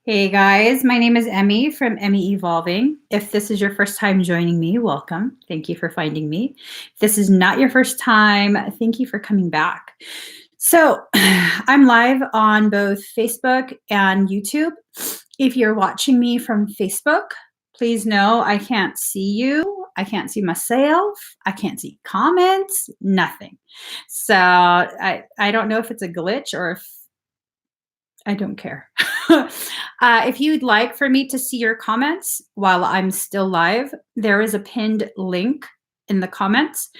Hey guys, my name is Emmy from Emmy Evolving. If this is your first time joining me, welcome. Thank you for finding me. If this is not your first time, thank you for coming back. So I'm live on both Facebook and YouTube. If you're watching me from Facebook, please know I can't see you. I can't see myself. I can't see comments, nothing. So I don't know if it's a glitch or if I don't care. If you'd like for me to see your comments while I'm still live, there is a pinned link in the comments.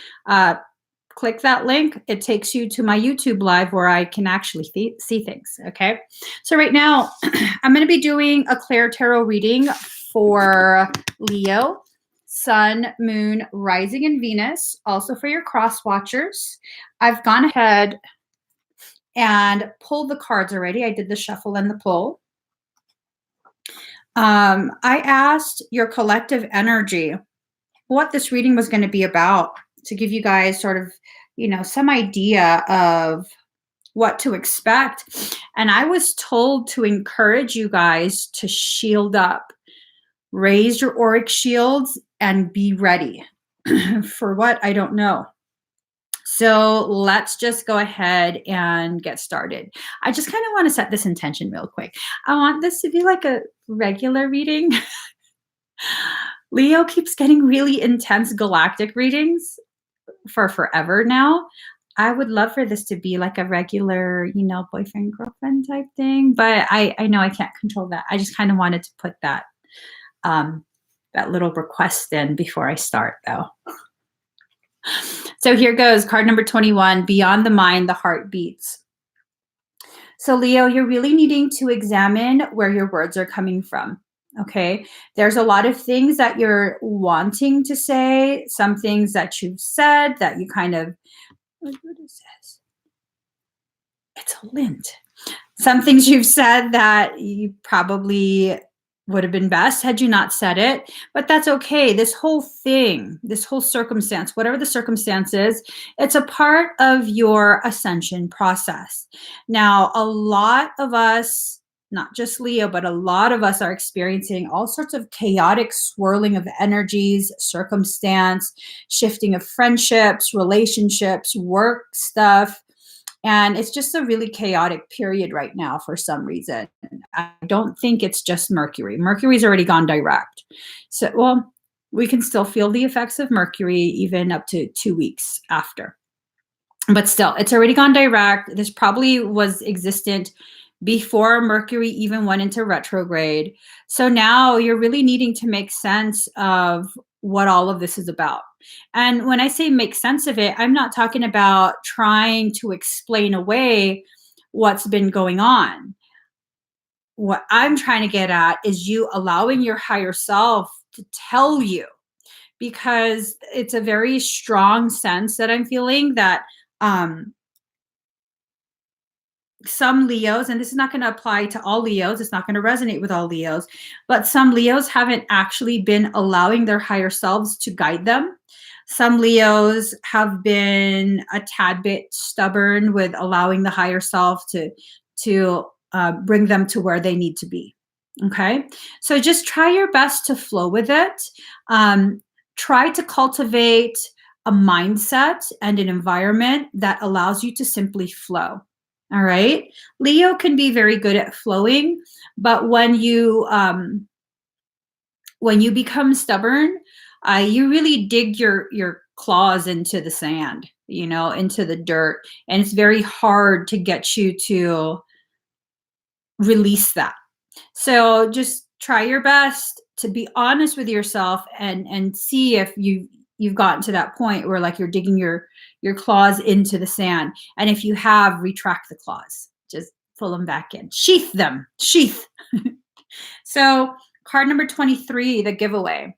Click that link. It takes you to my YouTube live where I can actually see things. Okay. So right now, I'm going to be doing a ClairTarot reading for Leo, Sun, Moon, Rising, and Venus. Also for your cross watchers. I've gone ahead and pulled the cards already. I did the shuffle and the pull. I asked your collective energy what this reading was going to be about to give you guys sort of, some idea of what to expect. And I was told to encourage you guys to shield up, raise your auric shields, and be ready for what I don't know. So let's just go ahead and get started. I just kind of want to set this intention real quick. I want this to be like a regular reading. Leo keeps getting really intense galactic readings for forever now. I would love for this to be like a regular, boyfriend, girlfriend type thing. But I know I can't control that. I just kind of wanted to put that little request in before I start though. So here goes, card number 21, Beyond the Mind, the Heart Beats. So Leo, you're really needing to examine where your words are coming from, okay? There's a lot of things that you're wanting to say, some things that you've said that you kind of, what is this? It's a lint. Some things you've said that you probably would have been best had you not said it, but that's okay. This whole thing, this whole circumstance, whatever the circumstance is, it's a part of your ascension process. Now, a lot of us, not just Leo, but a lot of us are experiencing all sorts of chaotic swirling of energies, circumstance, shifting of friendships, relationships, work stuff. And it's just a really chaotic period right now for some reason. I don't think it's just Mercury. Mercury's already gone direct. So, well, we can still feel the effects of Mercury even up to 2 weeks after. But still, it's already gone direct. This probably was existent before Mercury even went into retrograde. So now you're really needing to make sense of what all of this is about. And when I say make sense of it, I'm not talking about trying to explain away what's been going on. What I'm trying to get at is you allowing your higher self to tell you, because it's a very strong sense that I'm feeling that some Leos, and this is not going to apply to all Leos, it's not going to resonate with all Leos, but some Leos haven't actually been allowing their higher selves to guide them. Some Leos have been a tad bit stubborn with allowing the higher self to bring them to where they need to be. Okay, so just try your best to flow with it. Try to cultivate a mindset and an environment that allows you to simply flow. All right. Leo can be very good at flowing, but when you become stubborn, you really dig your claws into the sand, into the dirt, and it's very hard to get you to release that. So just try your best to be honest with yourself and see if you've gotten to that point where like you're digging your claws into the sand. And if you have, retract the claws, just pull them back in, sheath them, sheath. So card number 23, the giveaway.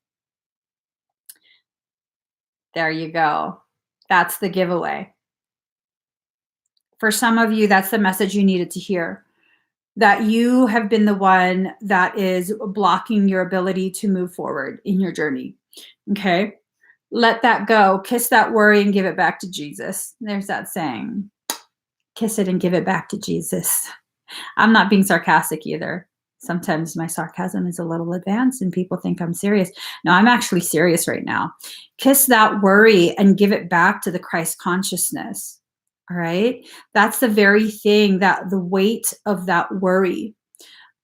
There you go. That's the giveaway. For some of you, that's the message you needed to hear, that you have been the one that is blocking your ability to move forward in your journey. Okay. Let that go. Kiss that worry and give it back to Jesus. There's that saying. Kiss it and give it back to Jesus. I'm not being sarcastic either. Sometimes my sarcasm is a little advanced and people think I'm serious. No, I'm actually serious right now. Kiss that worry and give it back to the Christ consciousness. All right. That's the very thing, that the weight of that worry,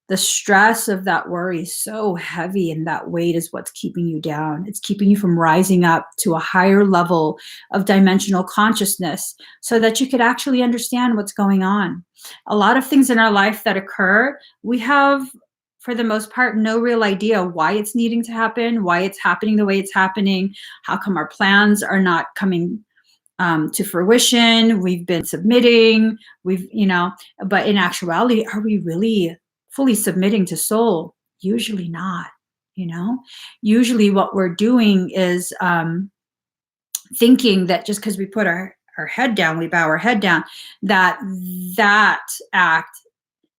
the stress of that worry is so heavy, and that weight is what's keeping you down. It's keeping you from rising up to a higher level of dimensional consciousness so that you could actually understand what's going on. A lot of things in our life that occur, we have, for the most part, no real idea why it's needing to happen, why it's happening the way it's happening, how come our plans are not coming to fruition. We've been submitting, but in actuality, are we really fully submitting to soul? Usually not. Usually what we're doing is thinking that just because we put our head down, we bow our head down, that act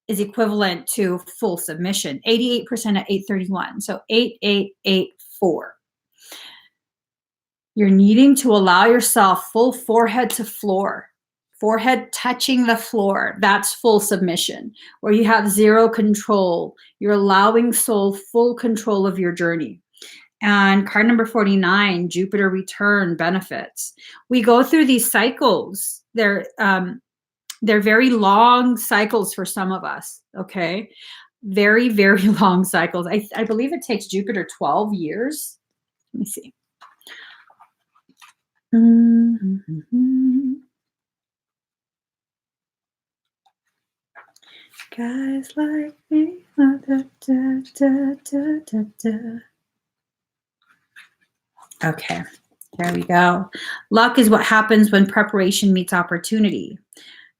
is equivalent to full submission. 88% at 831. So 8884. You're needing to allow yourself full forehead to floor, forehead touching the floor. That's full submission, where you have zero control. You're allowing soul full control of your journey. And card number 49, Jupiter return benefits. We go through these cycles. They're very long cycles for some of us, okay? Very, very long cycles. I believe it takes Jupiter 12 years. Let me see. Guys like me. Okay, there we go. Luck is what happens when preparation meets opportunity.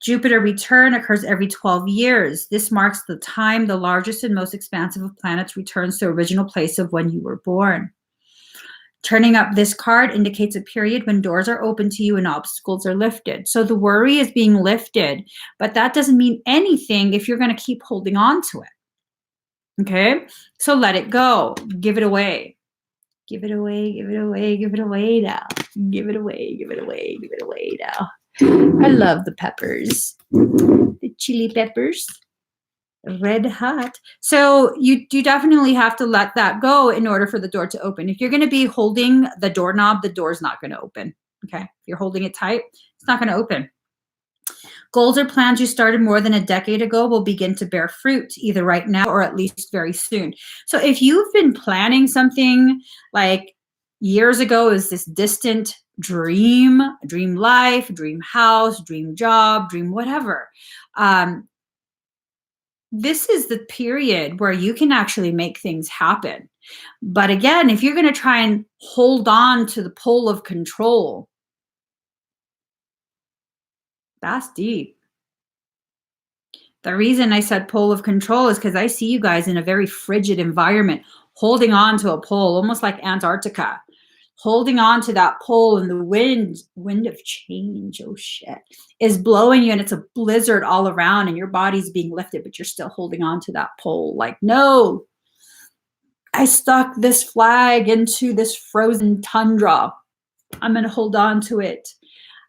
Jupiter return occurs every 12 years. This marks the time the largest and most expansive of planets returns to the original place of when you were born. Turning up this card indicates a period when doors are open to you and obstacles are lifted. So the worry is being lifted, but that doesn't mean anything if you're going to keep holding on to it. Okay? So let it go. Give it away. Give it away, give it away, give it away now. Give it away, give it away, give it away now. I love the peppers. The chili peppers. Red hot. So you definitely have to let that go in order for the door to open. If you're going to be holding the doorknob, the door's not going to open. Okay. If you're holding it tight, it's not going to open. Goals or plans you started more than a decade ago will begin to bear fruit, either right now or at least very soon. So if you've been planning something like years ago, is this distant dream life, dream house, dream job, dream whatever, this is the period where you can actually make things happen. But again, if you're going to try and hold on to the pull of control, that's deep. The reason I said pull of control is because I see you guys in a very frigid environment, holding on to a pole, almost like Antarctica, holding on to that pole, and the wind of change, oh shit, is blowing you, and it's a blizzard all around, and your body's being lifted, but you're still holding on to that pole. Like, no, I stuck this flag into this frozen tundra. I'm going to hold on to it.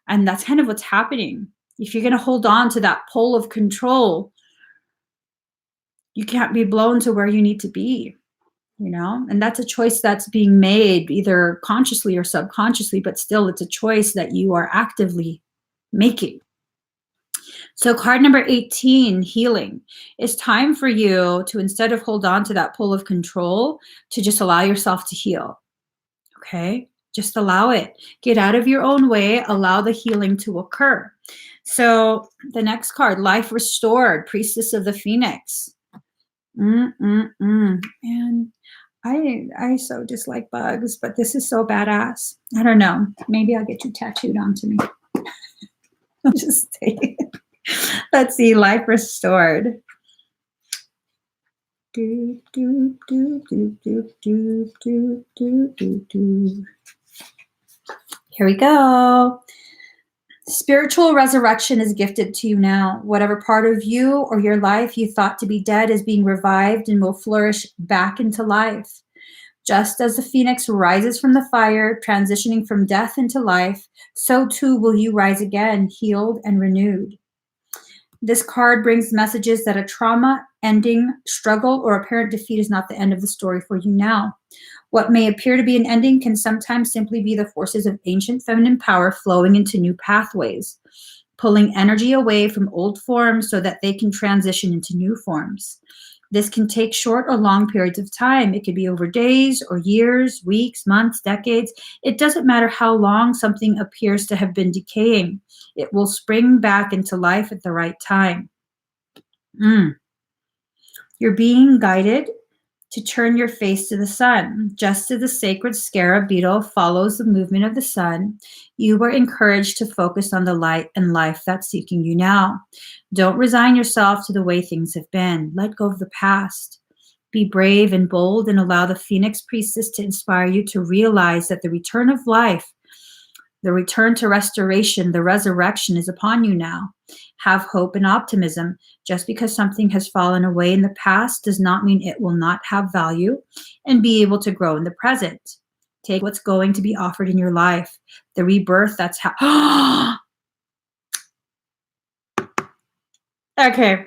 And that's kind of what's happening. If you're going to hold on to that pole of control, you can't be blown to where you need to be, and that's a choice that's being made either consciously or subconsciously, but still it's a choice that you are actively making. So card number 18, healing. It's time for you to, instead of hold on to that pull of control, to just allow yourself to heal. Okay? Just allow it. Get out of your own way. Allow the healing to occur. So the next card, life restored, priestess of the phoenix. And I so dislike bugs, but this is so badass. I don't know. Maybe I'll get you tattooed onto me. I'm just saying. Let's see, life restored. Do, do, do, do, do, do, do, do, do, do. Here we go. Spiritual resurrection is gifted to you now. Whatever part of you or your life you thought to be dead is being revived and will flourish back into life. Just as the phoenix rises from the fire, transitioning from death into life, so too will you rise again, healed and renewed. This card brings messages that a trauma ending, struggle, or apparent defeat is not the end of the story for you now. What may appear to be an ending can sometimes simply be the forces of ancient feminine power flowing into new pathways, pulling energy away from old forms so that they can transition into new forms. This can take short or long periods of time. It could be over days or years, weeks, months, decades. It doesn't matter how long something appears to have been decaying. It will spring back into life at the right time. You're being guided to turn your face to the sun. Just as the sacred scarab beetle follows the movement of the sun, you are encouraged to focus on the light and life that's seeking you now. Don't resign yourself to the way things have been. Let go of the past. Be brave and bold and allow the Phoenix Priestess to inspire you to realize that the return of life, the return to restoration, the resurrection is upon you now. Have hope and optimism. Just because something has fallen away in the past does not mean it will not have value and be able to grow in the present. Take what's going to be offered in your life. The rebirth that's Okay.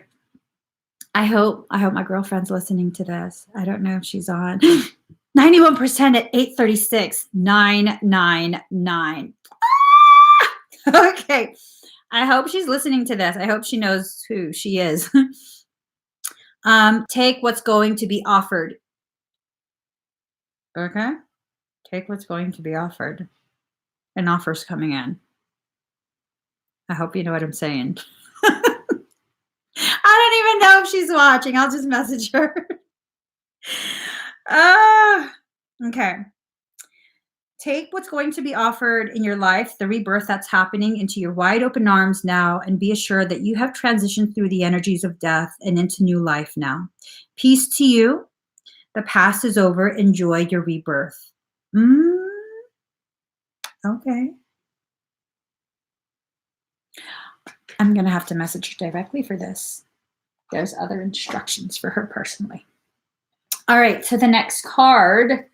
I hope my girlfriend's listening to this. I don't know if she's on. 91% at 8:36. 999. Okay. I hope she's listening to this. I hope she knows who she is. Take what's going to be offered. Okay? Take what's going to be offered. An offer's coming in. I hope you know what I'm saying. I don't even know if she's watching. I'll just message her. Okay. Take what's going to be offered in your life, the rebirth that's happening, into your wide open arms now, and be assured that you have transitioned through the energies of death and into new life now. Peace to you. The past is over. Enjoy your rebirth. Okay. I'm going to have to message her directly for this. There's other instructions for her personally. All right, so the next card.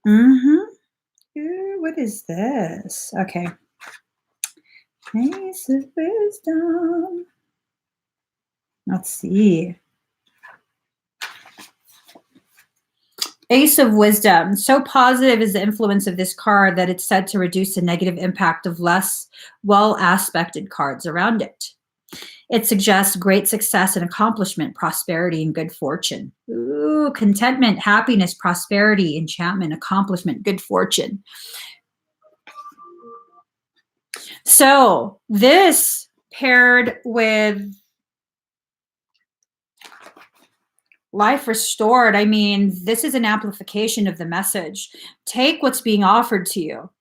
What is this? Okay. Ace of Wisdom. Let's see. Ace of Wisdom. So positive is the influence of this card that it's said to reduce the negative impact of less well-aspected cards around it. It suggests great success and accomplishment, prosperity, and good fortune. Ooh, contentment, happiness, prosperity, enchantment, accomplishment, good fortune. So this paired with life restored, I mean, this is an amplification of the message. Take what's being offered to you.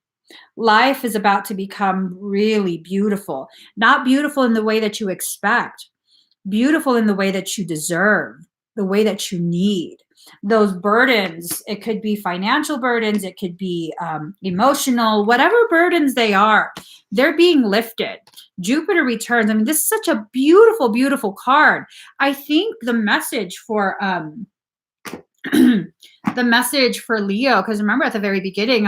Life is about to become really beautiful. Not beautiful in the way that you expect, beautiful in the way that you deserve, the way that you need. Those burdens, it could be financial burdens, it could be emotional, whatever burdens they are, they're being lifted. Jupiter returns. I mean, this is such a beautiful, beautiful card. I think the message for the message for Leo, because remember at the very beginning,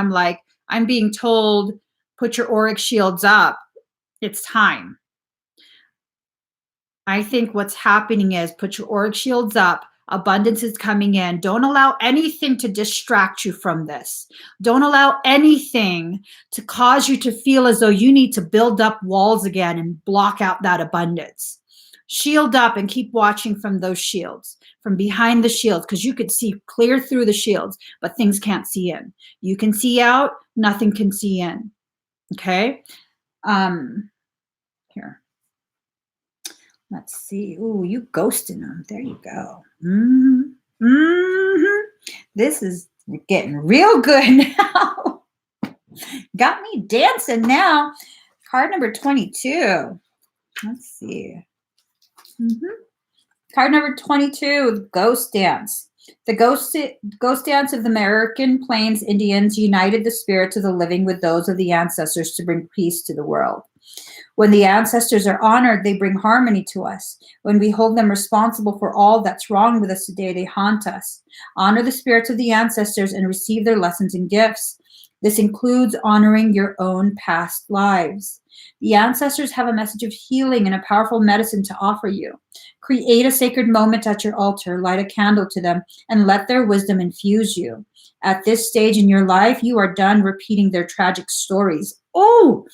I'm being told, put your Auric shields up. It's time. I think what's happening is put your Auric shields up. Abundance is coming in. Don't allow anything to distract you from this. Don't allow anything to cause you to feel as though you need to build up walls again and block out that abundance. Shield up and keep watching from those shields, from behind the shields, because you could see clear through the shields, but things can't see in. You can see out, nothing can see in. Okay? Here. Let's see. Ooh, you ghosting them. There you go. This is getting real good now. Got me dancing now. Card number 22. Let's see. Card number 22, Ghost Dance. The ghost dance of the American Plains Indians united the spirits of the living with those of the ancestors to bring peace to the world. When the ancestors are honored, they bring harmony to us. When we hold them responsible for all that's wrong with us today, they haunt us. Honor the spirits of the ancestors and receive their lessons and gifts. This includes honoring your own past lives. The ancestors have a message of healing and a powerful medicine to offer you. Create a sacred moment at your altar, light a candle to them, and let their wisdom infuse you. At this stage in your life, you are done repeating their tragic stories. Oh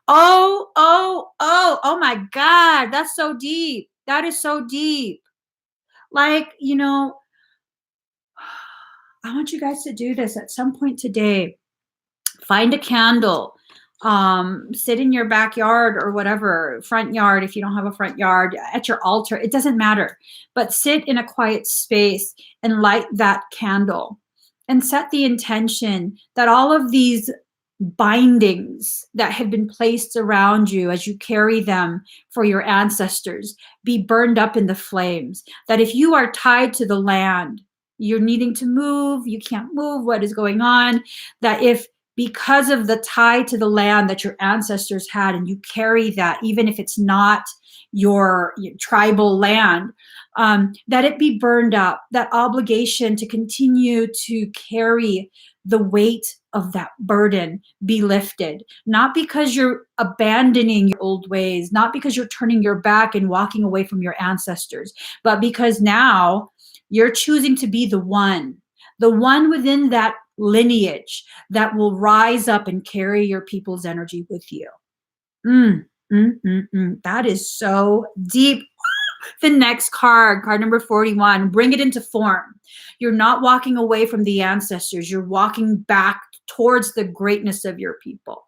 my God, that's so deep. That is so deep. Like, I want you guys to do this at some point today. Find a candle, sit in your backyard or whatever, front yard if you don't have a front yard, at your altar, it doesn't matter. But sit in a quiet space and light that candle and set the intention that all of these bindings that have been placed around you as you carry them for your ancestors be burned up in the flames. That if you are tied to the land, you're needing to move, you can't move, what is going on, that if because of the tie to the land that your ancestors had, and you carry that, even if it's not your tribal land, that it be burned up, that obligation to continue to carry the weight of that burden be lifted, not because you're abandoning your old ways, not because you're turning your back and walking away from your ancestors, but because now you're choosing to be the one within that lineage that will rise up and carry your people's energy with you. That is so deep. The next card number 41, bring it into form. You're not walking away from the ancestors. You're walking back towards the greatness of your people,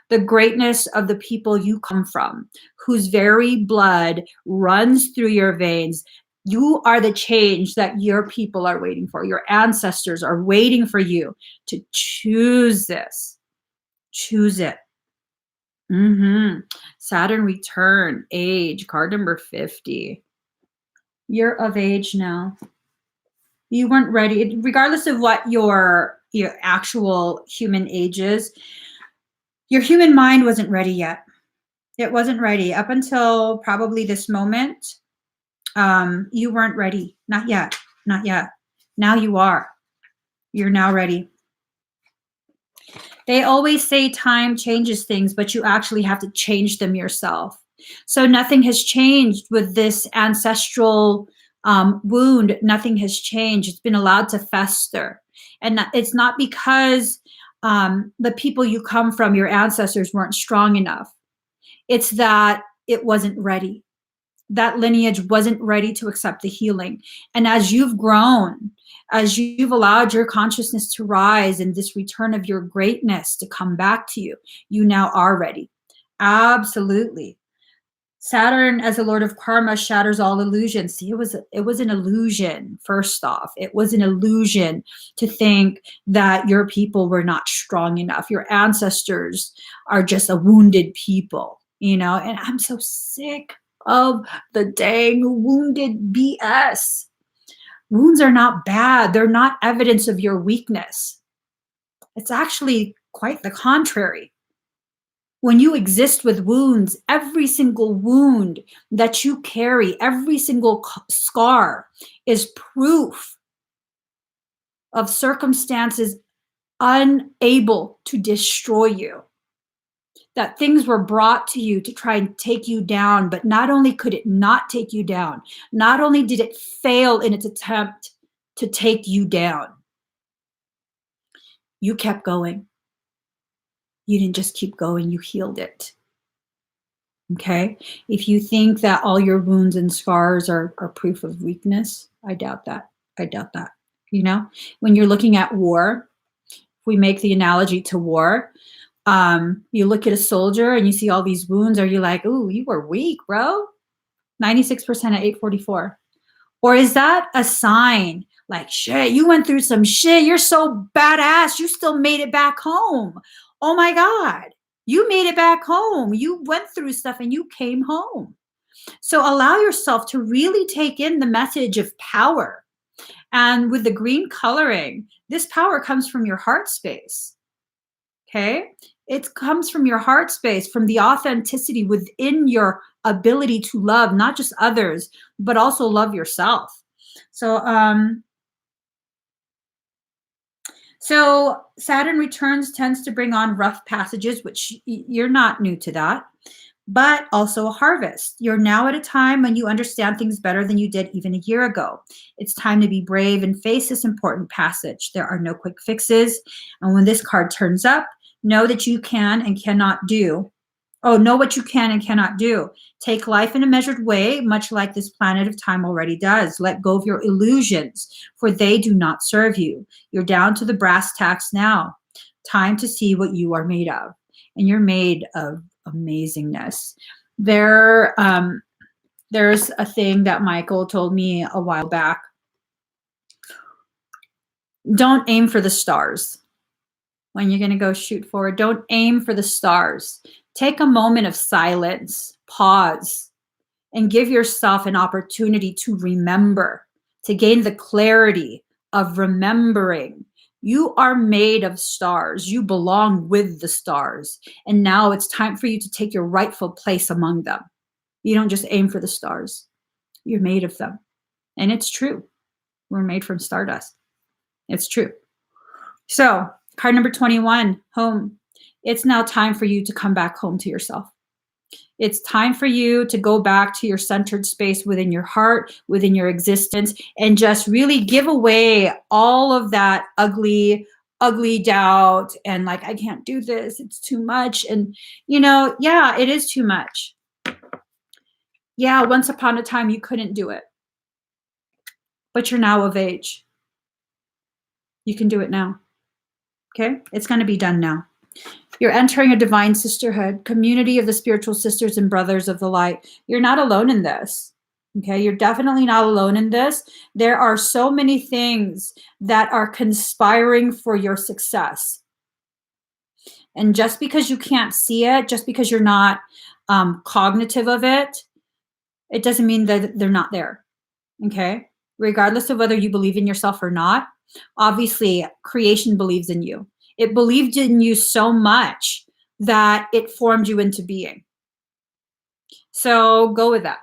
the greatness of the people you come from, whose very blood runs through your veins. You are the change that your people are waiting for. Your ancestors are waiting for you to choose this. Choose it. Saturn return, age, card number 50. You're of age now. You weren't ready, regardless of what your actual human age is. Your human mind wasn't ready yet. It wasn't ready up until probably this moment. You weren't ready. Not yet. Not yet. Now you are. You're now ready. They always say time changes things, but you actually have to change them yourself. So nothing has changed with this ancestral wound. Nothing has changed. It's been allowed to fester. And it's not because the people you come from, your ancestors, weren't strong enough. It's that it wasn't ready. That lineage wasn't ready to accept the healing. And as you've grown, as you've allowed your consciousness to rise and this return of your greatness to come back to you, you now are ready. Absolutely. Saturn as a lord of karma shatters all illusions. See, it was an illusion. First off, it was an illusion to think that your people were not strong enough. Your ancestors are just a wounded people, and I'm so sick of the dang wounded BS. Wounds are not bad. They're not evidence of your weakness. It's actually quite the contrary. When you exist with wounds, every single wound that you carry, every single scar is proof of circumstances unable to destroy you. That things were brought to you to try and take you down, but not only could it not take you down, not only did it fail in its attempt to take you down, you kept going. You didn't just keep going, you healed it. Okay? If you think that all your wounds and scars are proof of weakness, I doubt that. I doubt that. When you're looking at war, if we make the analogy to war, you look at a soldier and you see all these wounds, are you like, ooh, you were weak, bro? 96% at 844. Or is that a sign like, shit, you went through some shit, you're so badass, you still made it back home. Oh my God, you made it back home. You went through stuff and you came home. So allow yourself to really take in the message of power. And with the green coloring, this power comes from your heart space. Okay? It comes from your heart space, from the authenticity within your ability to love, not just others, but also love yourself. So So Saturn returns tends to bring on rough passages, which you're not new to that, but also a harvest. You're now at a time when you understand things better than you did even a year ago. It's time to be brave and face this important passage. There are no quick fixes. And when this card turns up, know that you can and cannot do. Oh, know what you can and cannot do. Take life in a measured way, much like this planet of time already does. Let go of your illusions, for they do not serve you. You're down to the brass tacks now. Time to see what you are made of. And you're made of amazingness. There's a thing that Michael told me a while back. Don't aim for the stars. When you're going to go shoot forward, don't aim for the stars. Take a moment of silence, pause, and give yourself an opportunity to remember, to gain the clarity of remembering. You are made of stars. You belong with the stars. And now it's time for you to take your rightful place among them. You don't just aim for the stars. You're made of them. And it's true. We're made from stardust. It's true. So, card number 21, home. It's now time for you to come back home to yourself. It's time for you to go back to your centered space within your heart, within your existence, and just really give away all of that ugly doubt and like, I can't do this. It's too much. And, yeah, it is too much. Yeah, once upon a time, you couldn't do it. But you're now of age. You can do it now. Okay? It's going to be done now. You're entering a divine sisterhood, community of the spiritual sisters and brothers of the light. You're not alone in this. Okay, you're definitely not alone in this. There are so many things that are conspiring for your success. And just because you can't see it, just because you're not cognitive of it, it doesn't mean that they're not there. Okay, regardless of whether you believe in yourself or not, obviously creation believes in you. It believed in you so much that it formed you into being. So go with that.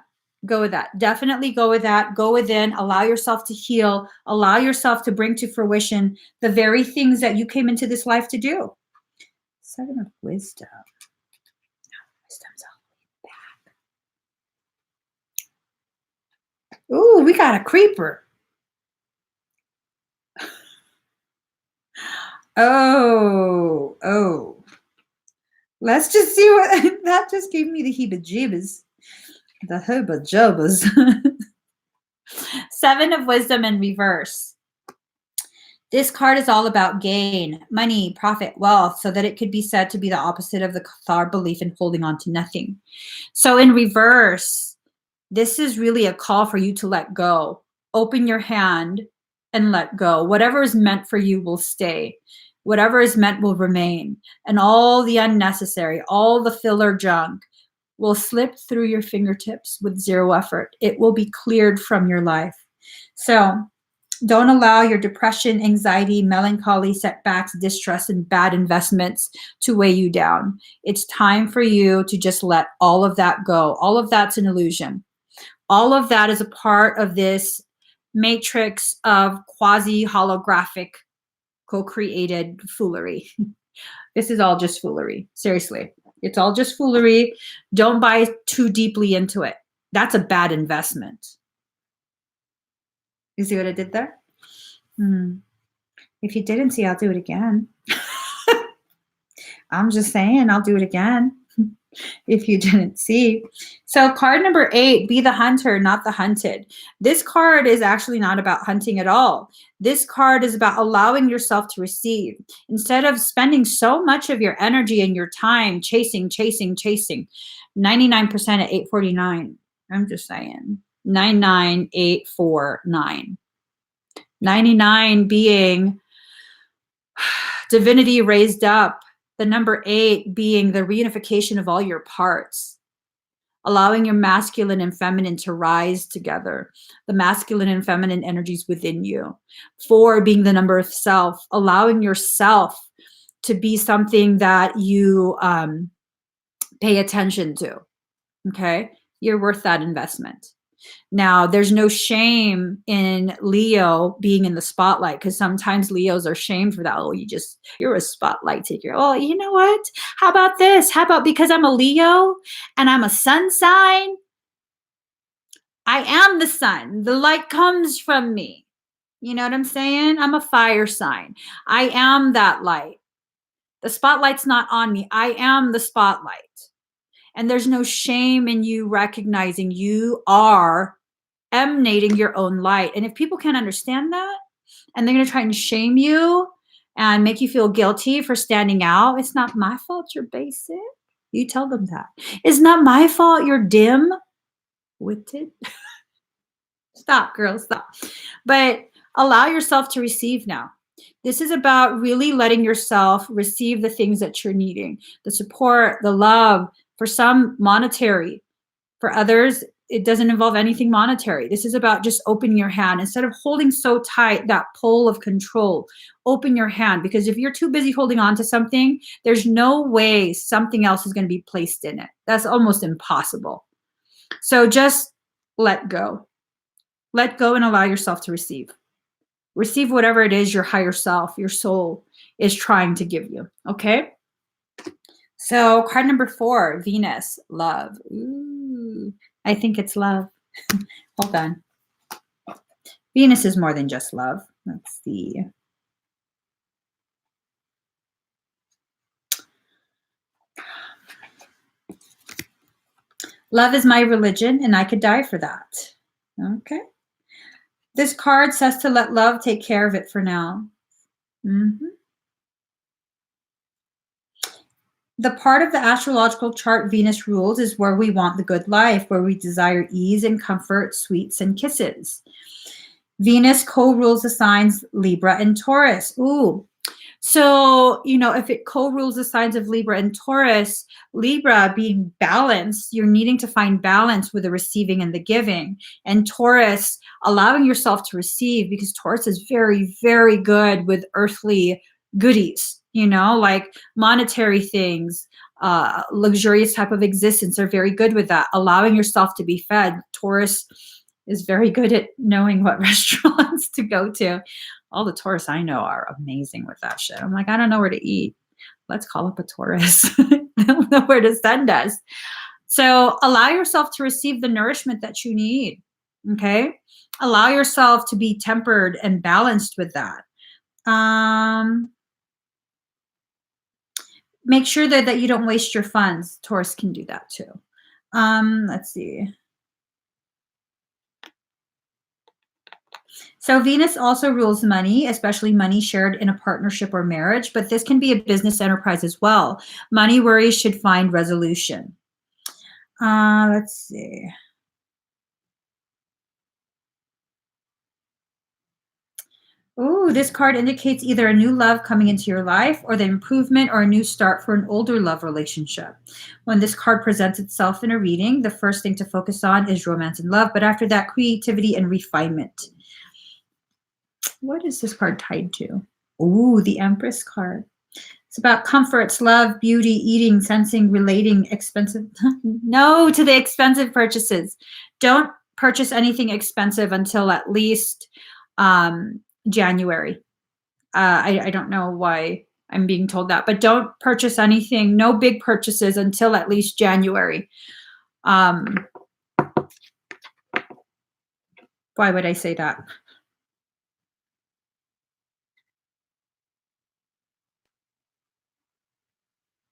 Go with that. Definitely go with that. Go within. Allow yourself to heal. Allow yourself to bring to fruition the very things that you came into this life to do. 7 of Wisdom. Wisdom's all the way back. Ooh, we got a creeper. Oh. Let's just see what that just gave me the heebie-jeebies. The hubba-jubbas. 7 of Wisdom in reverse. This card is all about gain, money, profit, wealth, so that it could be said to be the opposite of the Cathar belief in holding on to nothing. So in reverse, this is really a call for you to let go. Open your hand and let go. Whatever is meant for you will stay. Whatever is meant will remain. And all the unnecessary, all the filler junk will slip through your fingertips with zero effort. It will be cleared from your life. So don't allow your depression, anxiety, melancholy, setbacks, distress, and bad investments to weigh you down. It's time for you to just let all of that go. All of that's an illusion. All of that is a part of this matrix of quasi-holographic co-created foolery. This is all just foolery. Seriously. It's all just foolery. Don't buy too deeply into it. That's a bad investment. You see what I did there? If you didn't see, I'll do it again. I'm just saying, I'll do it again. If you didn't see. So card number 8, be the hunter, not the hunted. This card is actually not about hunting at all. This card is about allowing yourself to receive. Instead of spending so much of your energy and your time chasing. 99% at 849. I'm just saying. 99849. 99 being divinity raised up. The number 8 being the reunification of all your parts, allowing your masculine and feminine to rise together, the masculine and feminine energies within you. 4 being the number of self, allowing yourself to be something that you pay attention to. Okay, you're worth that investment. Now, there's no shame in Leo being in the spotlight, because sometimes Leos are shamed for that. Oh, you're a spotlight taker. Oh, you know what? How about this? How about, because I'm a Leo and I'm a sun sign, I am the sun. The light comes from me. You know what I'm saying? I'm a fire sign. I am that light. The spotlight's not on me. I am the spotlight. And there's no shame in you recognizing you are emanating your own light. And if people can't understand that, and they're going to try and shame you and make you feel guilty for standing out, it's not my fault you're basic. You tell them that. It's not my fault you're dim-witted. Stop, girls, stop. But allow yourself to receive now. This is about really letting yourself receive the things that you're needing, the support, the love, for some monetary. For others, it doesn't involve anything monetary. This is about just opening your hand. Instead of holding so tight that pull of control, open your hand. Because if you're too busy holding on to something, there's no way something else is going to be placed in it. That's almost impossible. So just let go. Let go and allow yourself to receive. Receive whatever it is your higher self, your soul is trying to give you. Okay? So card number 4, Venus, love. Ooh, I think it's love. Hold on. Venus is more than just love. Let's see. Love is my religion, and I could die for that. Okay. This card says to let love take care of it for now. The part of the astrological chart Venus rules is where we want the good life, where we desire ease and comfort, sweets and kisses. Venus co-rules the signs Libra and Taurus. Ooh. So, if it co-rules the signs of Libra and Taurus, Libra being balanced, you're needing to find balance with the receiving and the giving. And Taurus, allowing yourself to receive, because Taurus is very, very good with earthly goodies, like monetary things, luxurious type of existence are very good with that. Allowing yourself to be fed. Taurus is very good at knowing what restaurants to go to. All the Taurus I know are amazing with that shit. I'm like, I don't know where to eat. Let's call up a Taurus. They'll know where to send us. So allow yourself to receive the nourishment that you need. Okay? Allow yourself to be tempered and balanced with that. Make sure that you don't waste your funds. Taurus can do that too. Let's see. So Venus also rules money, especially money shared in a partnership or marriage, but this can be a business enterprise as well. Money worries should find resolution. Let's see. Ooh, this card indicates either a new love coming into your life or the improvement or a new start for an older love relationship. When this card presents itself in a reading, the first thing to focus on is romance and love, but after that, creativity and refinement. What is this card tied to? Ooh, the Empress card. It's about comforts, love, beauty, eating, sensing, relating, expensive. No to the expensive purchases. Don't purchase anything expensive until at least January. I don't know why I'm being told that, but don't purchase anything, no big purchases until at least January. Why would I say that?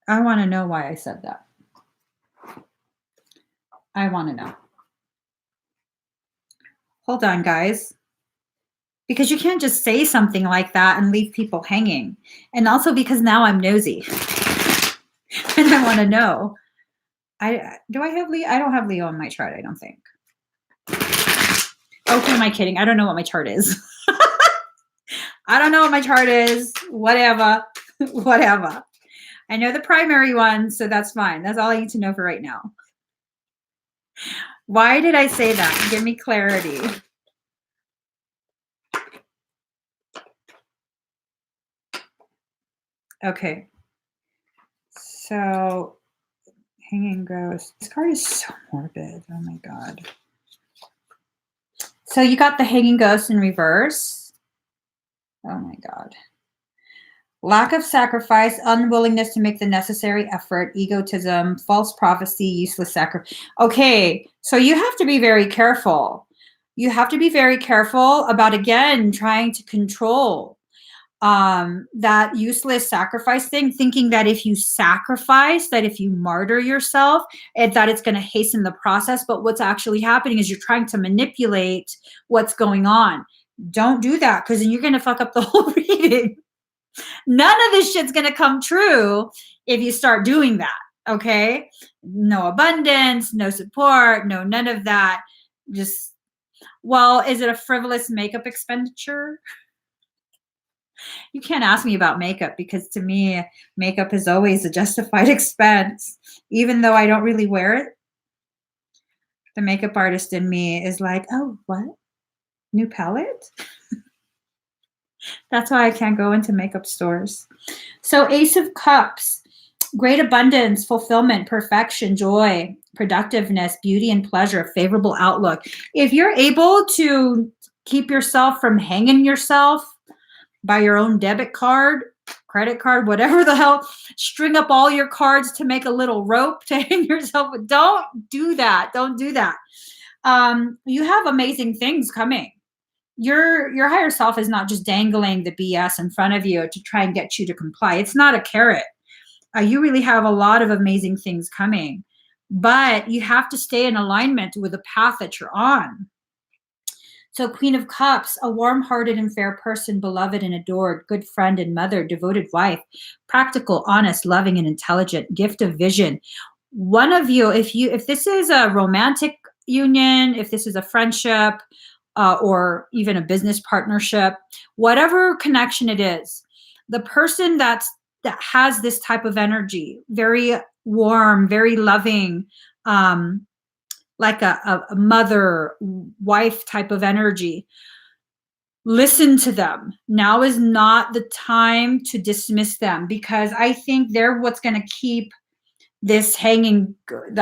I want to know why I said that. I want to know. Hold on, guys. Because you can't just say something like that and leave people hanging. And also because now I'm nosy. And I want to know. Do I have Leo? I don't have Leo on my chart, I don't think. Oh, who am I kidding? I don't know what my chart is. I don't know what my chart is. Whatever. Whatever. I know the primary one, so that's fine. That's all I need to know for right now. Why did I say that? Give me clarity. Okay. So, Hanging Ghost. This card is so morbid. Oh my God. So you got the hanging ghost in reverse. Oh my God. Lack of sacrifice, unwillingness to make the necessary effort, egotism, false prophecy, useless sacrifice. Okay, so you have to be very careful. You have to be very careful about, again, trying to control that useless sacrifice thing, thinking that if you sacrifice, that if you martyr yourself, that it's going to hasten the process. But what's actually happening is you're trying to manipulate what's going on. Don't do that, because then you're going to fuck up the whole reading. None of this shit's going to come true if you start doing that. Okay. No abundance, no support, no none of that. Just, well, is it a frivolous makeup expenditure? You can't ask me about makeup, because to me, makeup is always a justified expense, even though I don't really wear it. The makeup artist in me is like, oh, what? New palette? That's why I can't go into makeup stores. So Ace of Cups, great abundance, fulfillment, perfection, joy, productiveness, beauty and pleasure, favorable outlook. If you're able to keep yourself from hanging yourself by your own debit card, credit card, whatever the hell, string up all your cards to make a little rope to hang yourself with. Don't do that. Don't do that. You have amazing things coming. Your higher self is not just dangling the BS in front of you to try and get you to comply. It's not a carrot. You really have a lot of amazing things coming, but you have to stay in alignment with the path that you're on. So Queen of Cups, a warm-hearted and fair person, beloved and adored, good friend and mother, devoted wife, practical, honest, loving, and intelligent, gift of vision. One of you, if this is a romantic union, if this is a friendship, or even a business partnership, whatever connection it is, the person that has this type of energy, very warm, very loving, like a mother, wife type of energy, listen to them. Now is not the time to dismiss them, because I think they're what's going to keep the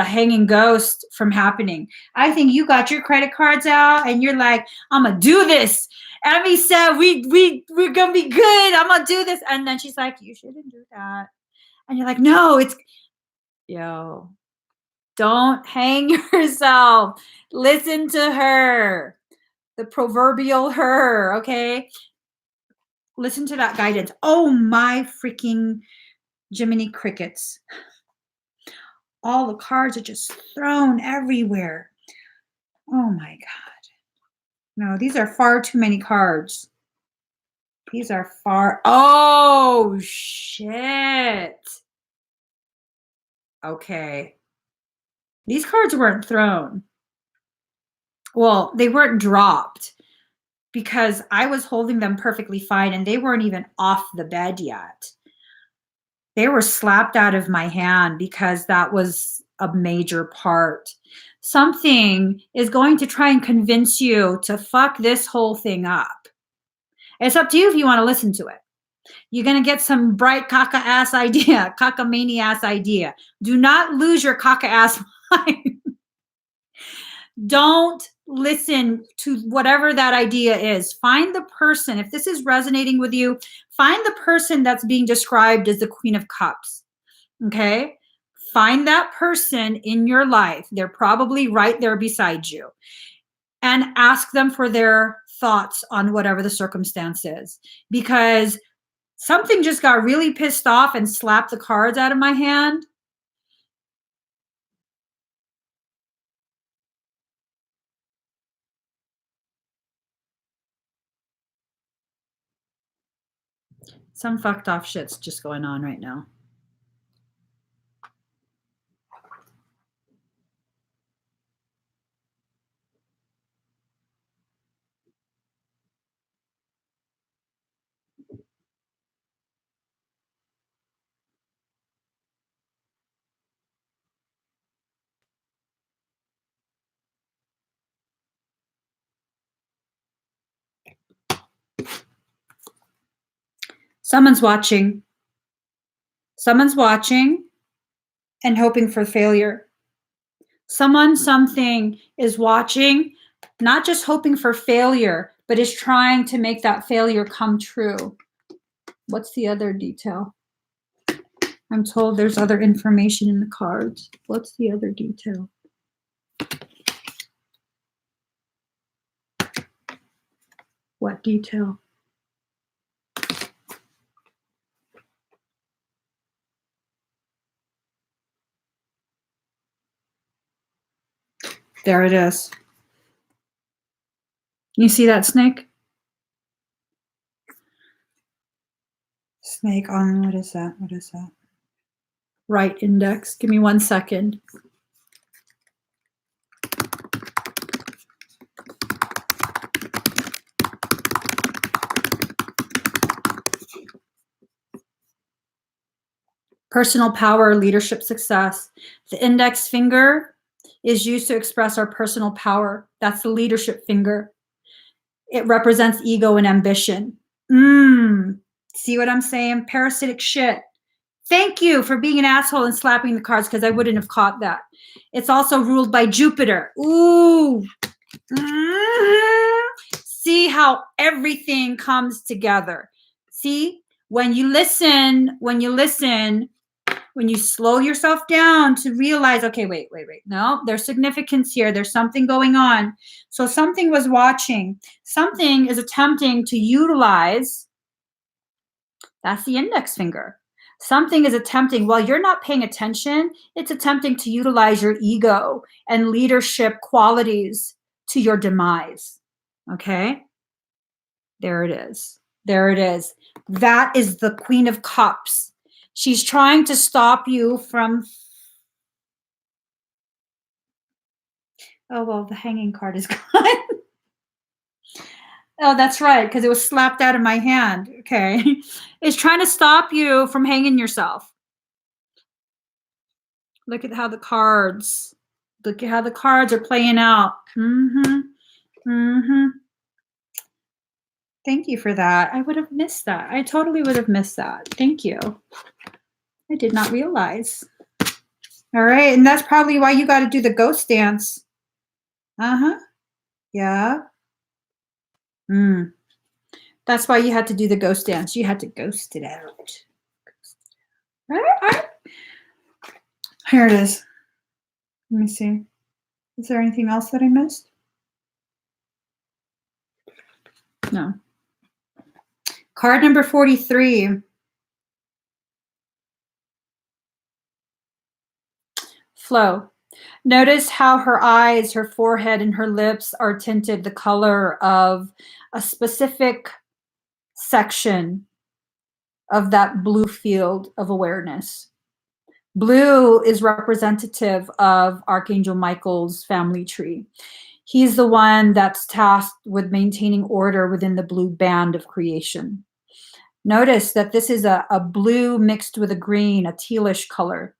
hanging ghost from happening. I think you got your credit cards out and you're like, I'm gonna do this. Emmy said we're gonna be good. I'm gonna do this. And then she's like, you shouldn't do that. And you're like, no, it's don't hang yourself. Listen to her. The proverbial her, okay? Listen to that guidance. Oh my freaking Jiminy Crickets. All the cards are just thrown everywhere. Oh my God. No, these are far too many cards. These are oh shit. Okay. These cards weren't thrown. Well, they weren't dropped, because I was holding them perfectly fine and they weren't even off the bed yet. They were slapped out of my hand because that was a major part. Something is going to try and convince you to fuck this whole thing up. It's up to you if you want to listen to it. You're going to get some bright caca-ass idea, cockamania-ass idea. Do not lose your caca-ass mind. Don't listen to whatever that idea is. Find the person. If this is resonating with you, find the person that's being described as the Queen of Cups. Okay? Find that person in your life. They're probably right there beside you. And ask them for their thoughts on whatever the circumstance is. Because something just got really pissed off and slapped the cards out of my hand. Some fucked off shit's just going on right now. Someone's watching. Someone's watching and hoping for failure. Someone, something is watching Not just hoping for failure, but is trying to make that failure come true. What's the other detail? I'm told there's other information in the cards. What's the other detail? What detail? There it is. You see that snake? Snake on, what is that? What is that? Right index. Give me 1 second. Personal power, leadership success. The index finger is used to express our personal power. That's the leadership finger. It represents ego and ambition. See what I'm saying? Parasitic shit. Thank you for being an asshole and slapping the cards because I wouldn't have caught that. It's also ruled by Jupiter. Ooh. See how everything comes together. See, when you listen, when you slow yourself down to realize, okay, wait. No, there's significance here. There's something going on. So something was watching. Something is attempting to utilize. That's the index finger. Something is attempting, while you're not paying attention, it's attempting to utilize your ego and leadership qualities to your demise. Okay? There it is. There it is. That is the Queen of Cups. She's trying to stop you from... Oh, well, the hanging card is gone. Oh, that's right, because it was slapped out of my hand. Okay. It's trying to stop you from hanging yourself. Look at how the cards are playing out. Thank you for that. I would have missed that. I totally would have missed that. Thank you. I did not realize. All right, and that's probably why you got to do the ghost dance. Yeah. That's why you had to do the ghost dance. You had to ghost it out. All right. Here it is. Let me see. Is there anything else that I missed? No. Card number 43. Flow. Notice how her eyes, her forehead, and her lips are tinted the color of a specific section of that blue field of awareness. Blue is representative of Archangel Michael's family tree. He's the one that's tasked with maintaining order within the blue band of creation. Notice that this is a blue mixed with a green, a tealish color.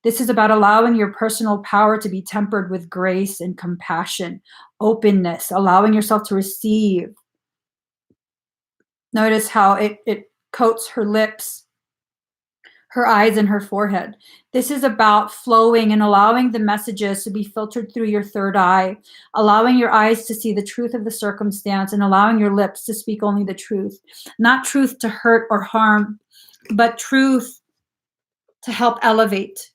This is about allowing your personal power to be tempered with grace and compassion, openness, allowing yourself to receive. Notice how it coats her lips, her eyes, and her forehead. This is about flowing and allowing the messages to be filtered through your third eye, allowing your eyes to see the truth of the circumstance, and allowing your lips to speak only the truth. Not truth to hurt or harm, but truth to help elevate.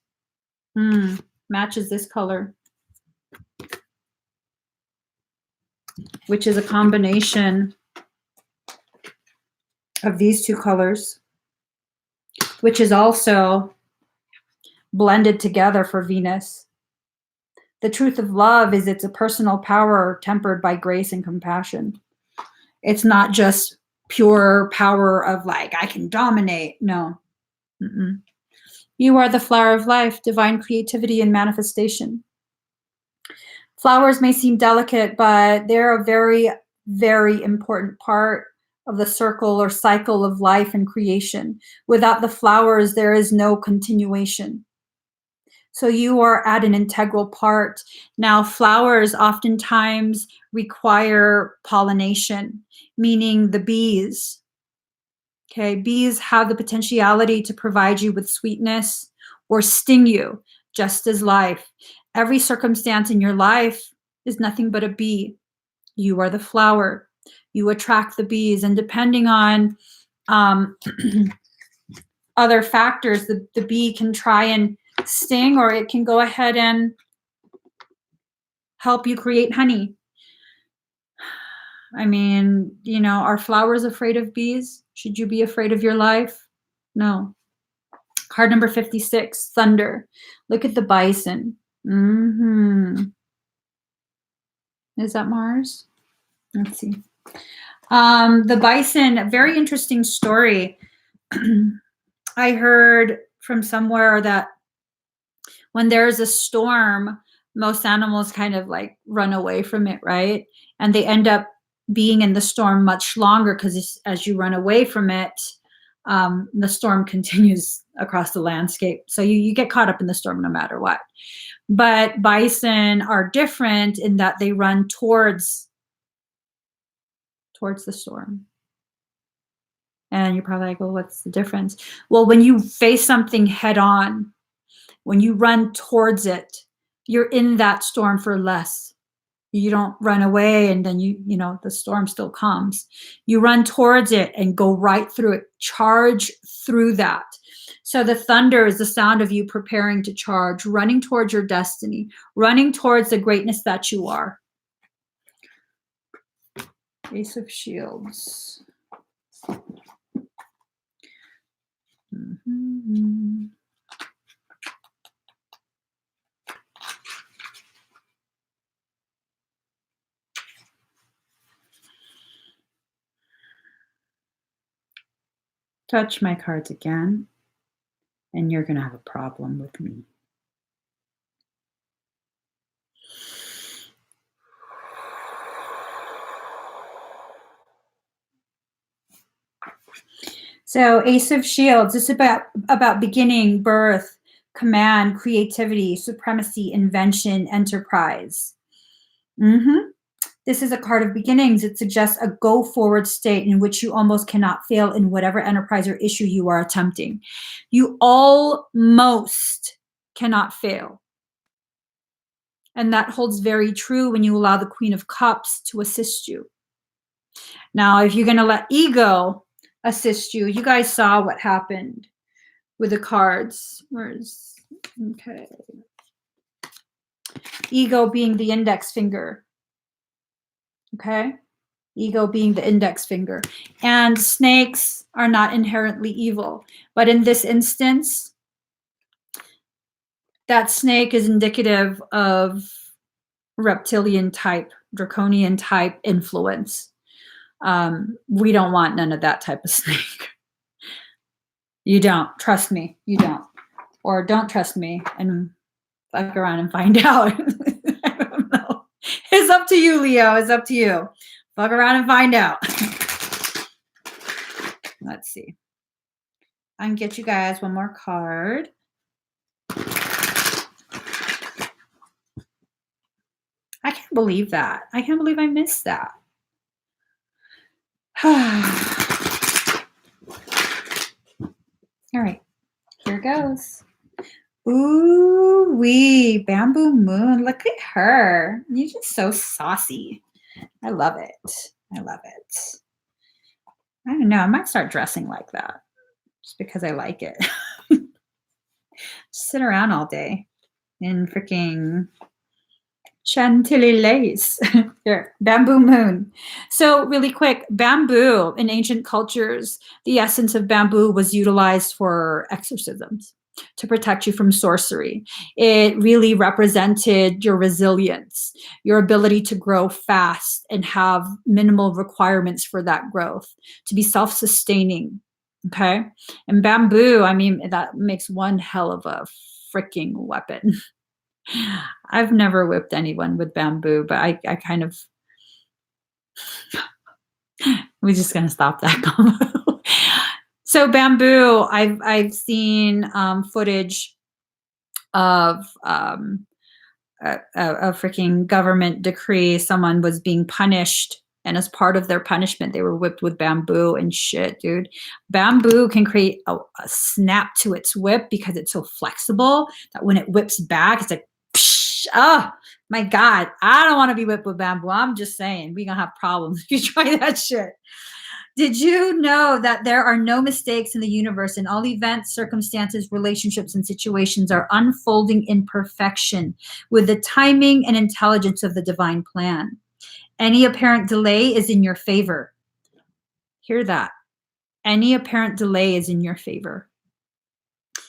Matches this color, which is a combination of these two colors, which is also blended together for Venus. The truth of love is it's a personal power tempered by grace and compassion. It's not just pure power of like, I can dominate. No. You are the flower of life, divine creativity and manifestation. Flowers may seem delicate, but they're a very, very important part of the circle or cycle of life and creation. Without the flowers, there is no continuation. So you are at an integral part. Now, flowers oftentimes require pollination, meaning the bees. Okay, bees have the potentiality to provide you with sweetness or sting you, just as life. Every circumstance in your life is nothing but a bee. You are the flower. You attract the bees, and depending on other factors, the bee can try and sting, or it can go ahead and help you create honey. I mean, you know, are flowers afraid of bees? Should you be afraid of your life? No. Card number 56, thunder. Look at the bison. Is that Mars? Let's see. The bison, very interesting story. I heard from somewhere that when there's a storm, most animals kind of like run away from it, right? And they end up being in the storm much longer because as you run away from it, the storm continues across the landscape. So you get caught up in the storm no matter what. But bison are different in that they run towards the storm. And you're probably like, well, what's the difference? Well, when you face something head on, when you run towards it, you're in that storm for less. You don't run away and then you know, the storm still comes. You run towards it and go right through it, charge through that. So the thunder is the sound of you preparing to charge, running towards your destiny, running towards the greatness that you are. Ace of Shields. Touch my cards again, and you're going to have a problem with me. So Ace of Shields, it's about beginning, birth, command, creativity, supremacy, invention, enterprise. This is a card of beginnings. It suggests a go-forward state in which you almost cannot fail in whatever enterprise or issue you are attempting. You almost cannot fail. And that holds very true when you allow the Queen of Cups to assist you. Now, if you're going to let ego assist you, you guys saw what happened with the cards. Okay. Ego being the index finger. Okay. Ego being the index finger. And snakes are not inherently evil. But in this instance, that snake is indicative of reptilian type, draconian type influence. We don't want none of that type of snake. You don't. Trust me. You don't. Or don't trust me and fuck around and find out. I don't know. It's up to you, Leo. It's up to you. Fuck around and find out. Let's see. I can get you guys one more card. I can't believe that. I can't believe I missed that. All right, here goes. Ooh wee, Bamboo Moon. Look at her. You're just so saucy. I love it. I love it. I don't know. I might start dressing like that just because I like it. Just sit around all day in freaking Chantilly lace. Here, Bamboo Moon. So really quick, bamboo in ancient cultures, the essence of bamboo was utilized for exorcisms to protect you from sorcery. It really represented your resilience, your ability to grow fast and have minimal requirements for that growth, to be self-sustaining. Okay. And bamboo, I mean, that makes one hell of a freaking weapon. I've never whipped anyone with bamboo, but I kind of, we're just going to stop that combo. So bamboo, I've seen footage of a freaking government decree. Someone was being punished, and as part of their punishment, they were whipped with bamboo and shit, dude. Bamboo can create a snap to its whip because it's so flexible that when it whips back, it's like, My God, I don't want to be whipped with bamboo. I'm just saying, we're going to have problems if you try that shit. Did you know that there are no mistakes in the universe, and all events, circumstances, relationships, and situations are unfolding in perfection with the timing and intelligence of the divine plan? Any apparent delay is in your favor. Hear that. Any apparent delay is in your favor.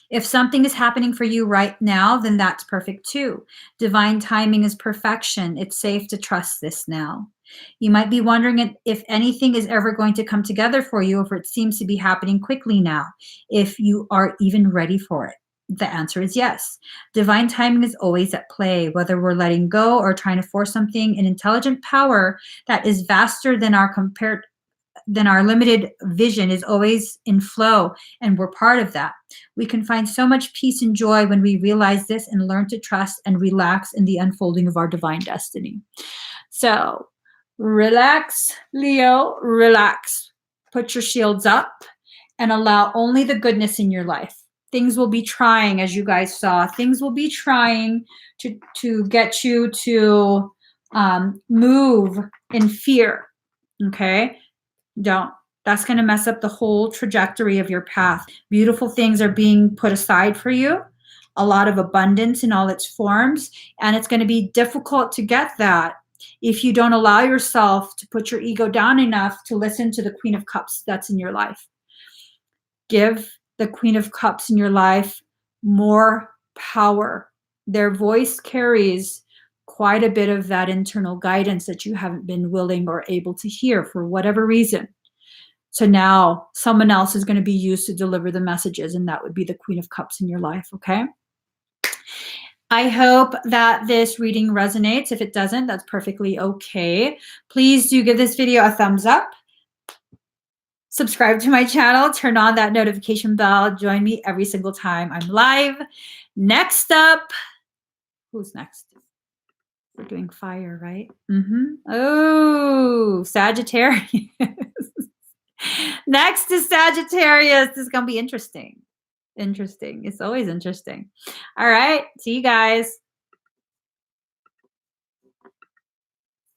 If something is happening for you right now, then that's perfect too. Divine timing is perfection. It's safe to trust this now. You might be wondering if anything is ever going to come together for you, if it seems to be happening quickly now, if you are even ready for it. The answer is yes. Divine timing is always at play, whether we're letting go or trying to force something. An intelligent power that is vaster than our limited vision is always in flow, and we're part of that. We can find so much peace and joy when we realize this and learn to trust and relax in the unfolding of our divine destiny. So relax, Leo, relax. Put your shields up and allow only the goodness in your life. Things will be trying, as you guys saw. Things will be trying to get you to move in fear, okay? Don't. That's going to mess up the whole trajectory of your path. Beautiful things are being put aside for you, a lot of abundance in all its forms, and it's going to be difficult to get that if you don't allow yourself to put your ego down enough to listen to the Queen of Cups that's in your life. Give the Queen of Cups in your life more power. Their voice carries quite a bit of that internal guidance that you haven't been willing or able to hear for whatever reason. So now someone else is going to be used to deliver the messages, and that would be the Queen of Cups in your life, okay? I hope that this reading resonates. If it doesn't, that's perfectly okay. Please do give this video a thumbs up. Subscribe to my channel, turn on that notification bell, join me every single time I'm live. Next up, who's next? We're doing fire, right? Oh, Sagittarius. Next is Sagittarius. This is going to be interesting. Interesting. It's always interesting. All right. See you guys.